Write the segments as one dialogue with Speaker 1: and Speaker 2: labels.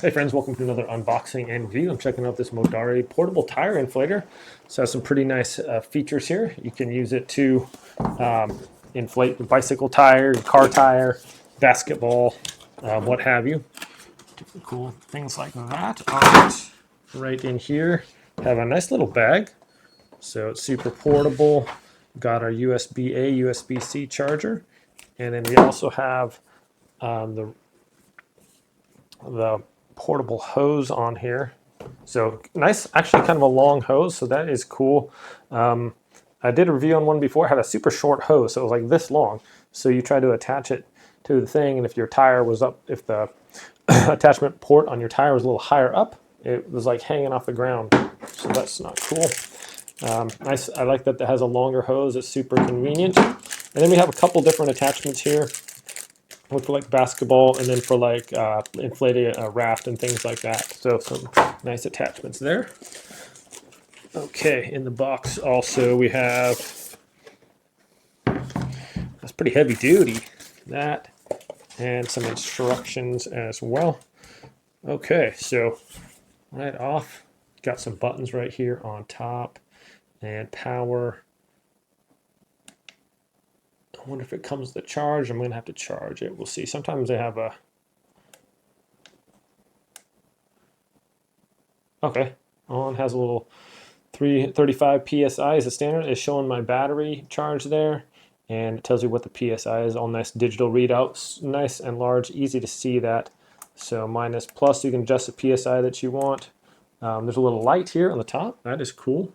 Speaker 1: Hey friends, welcome to another unboxing and review. I'm checking out this Modari portable tire inflator. So it has some pretty nice features here. You can use it to inflate your bicycle tire, your car tire, basketball, what have you. Different cool things like that. All right in here, have a nice little bag. So it's super portable. Got our USB-A, USB-C charger. And then we also have the portable hose on here. So nice, actually kind of a long hose, so that is cool. I did a review on one before, had a super short hose, so it was like this long. So you try to attach it to the thing, and if your tire was up, if the attachment port on your tire was a little higher up, it was like hanging off the ground. So that's not cool. Nice, I like that it has a longer hose, it's super convenient. And then we have a couple different attachments here. One for like basketball, and then for like inflating a raft and things like that. So some nice attachments there. Okay, in the box also we have, that's pretty heavy duty, that, and some instructions as well. Okay, so right off, got some buttons right here on top, and power. I wonder if it comes with a charge. I'm going to have to charge it. We'll see. Sometimes they have a... Okay. On has a little 335 PSI is the standard. It's showing my battery charge there. And it tells you what the PSI is. All nice digital readouts. Nice and large. Easy to see that. So minus plus, you can adjust the PSI that you want. There's a little light here on the top. That is cool.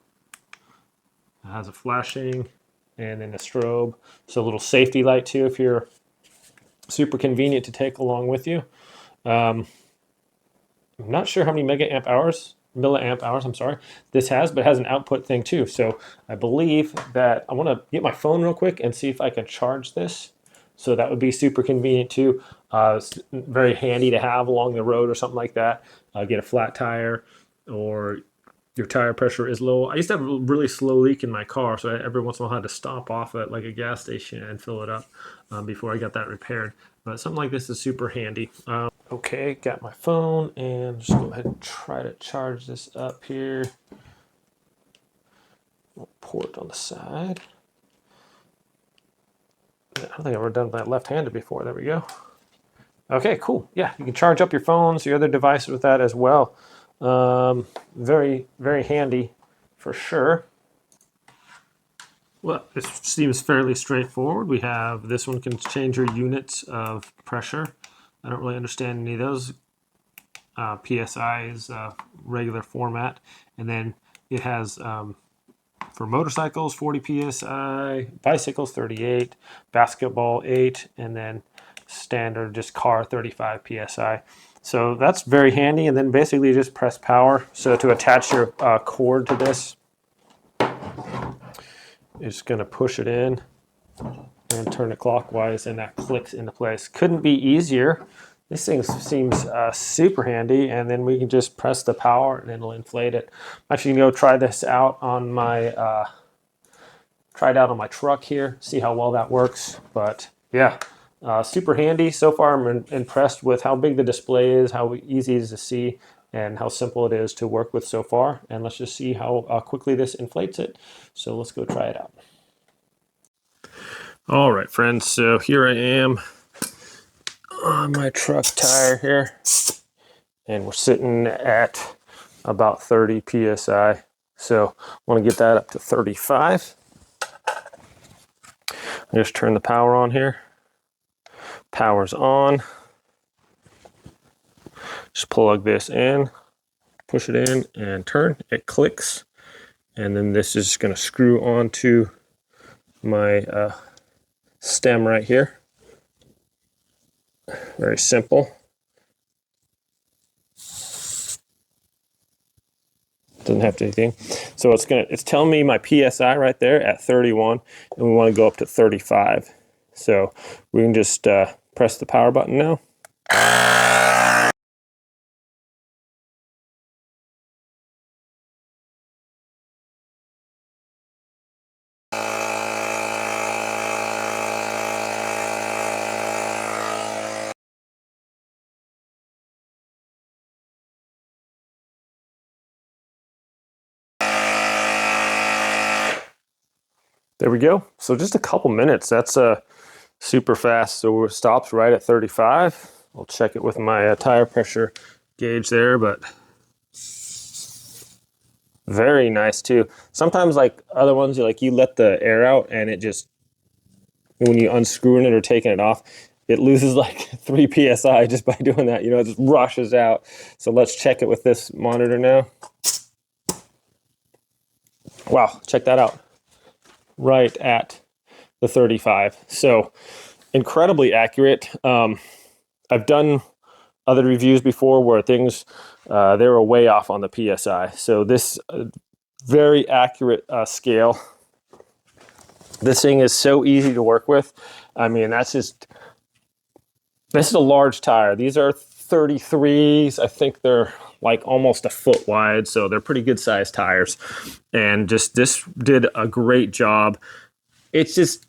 Speaker 1: It has a flashing and then a strobe. So a little safety light too if you're super convenient to take along with you. I'm not sure how many milliamp hours, I'm sorry, this has, but it has an output thing too. So I believe that I want to get my phone real quick and see if I can charge this. So that would be super convenient too. It's very handy to have along the road or something like that. Get a flat tire, or your tire pressure is low. I used to have a really slow leak in my car, so every once in a while I had to stop off at like a gas station and fill it up before I got that repaired. But something like this is super handy. Okay, got my phone, and just go ahead and try to charge this up here. Port on the side. I don't think I've ever done that left-handed before. There we go. Okay, cool. Yeah, you can charge up your phones, your other devices with that as well. Very, very handy for sure. Well, it seems fairly straightforward. We have, this one can change your units of pressure. I don't really understand any of those. PSI is regular format. And then it has, for motorcycles, 40 PSI, bicycles, 38, basketball, 8, and then standard just car, 35 PSI. So that's very handy. And then basically just press power. So to attach your cord to this, it's going to push it in and turn it clockwise, and that clicks into place. Couldn't be easier. This thing seems super handy, and then we can just press the power and it'll inflate it. I'm actually going to go try this out on my truck here, see how well that works. But yeah, super handy. So far I'm impressed with how big the display is, how easy it is to see, and how simple it is to work with so far. And let's just see how quickly this inflates it. So let's go try it out. All right, friends, so here I am on my truck tire here, and we're sitting at about 30 PSI. So I want to get that up to 35. I just turn the power on here. Power's on. Just plug this in, push it in and turn. It clicks, and then this is going to screw onto my stem right here. Very simple. Doesn't have to anything. So it's telling me my PSI right there at 31, and we want to go up to 35. So we can just press the power button now. There we go. So just a couple minutes. That's super fast. So it stops right at 35. I'll check it with my tire pressure gauge there, but very nice too. Sometimes like other ones, you let the air out and it just, when you unscrewing it or taking it off, it loses like 3 psi just by doing that. It just rushes out. So let's check it with this monitor now. Wow, check that out. Right at the 35. So incredibly accurate. I've done other reviews before where things, they were way off on the PSI. So this very accurate scale. This thing is so easy to work with. I mean, this is a large tire. These are 33s. I think they're like almost a foot wide. So they're pretty good sized tires. And just this did a great job. It's just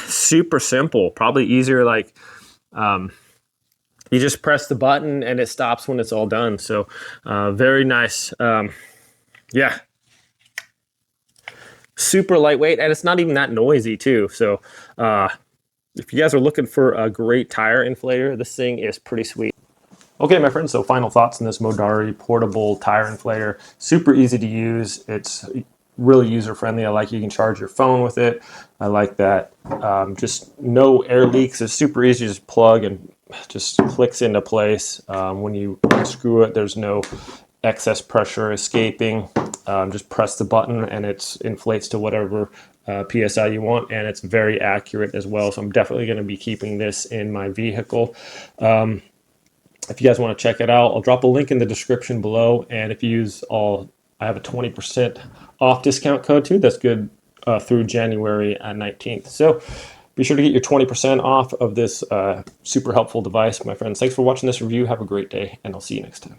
Speaker 1: super simple, probably easier. Like, you just press the button and it stops when it's all done. So very nice. Yeah, super lightweight, and it's not even that noisy too. So if you guys are looking for a great tire inflator, this thing is pretty sweet. Okay, my friends, so final thoughts on this Modari portable tire inflator. Super easy to use. It's really user-friendly. I like you can charge your phone with it. I like that. Just no air leaks. It's super easy to just plug and just clicks into place. When you screw it, there's no excess pressure escaping. Just press the button and it inflates to whatever PSI you want, and it's very accurate as well. So I'm definitely going to be keeping this in my vehicle. If you guys want to check it out, I'll drop a link in the description below. And if you use I have a 20% off discount code too. That's good through January 19th. So be sure to get your 20% off of this super helpful device, my friends. Thanks for watching this review. Have a great day, and I'll see you next time.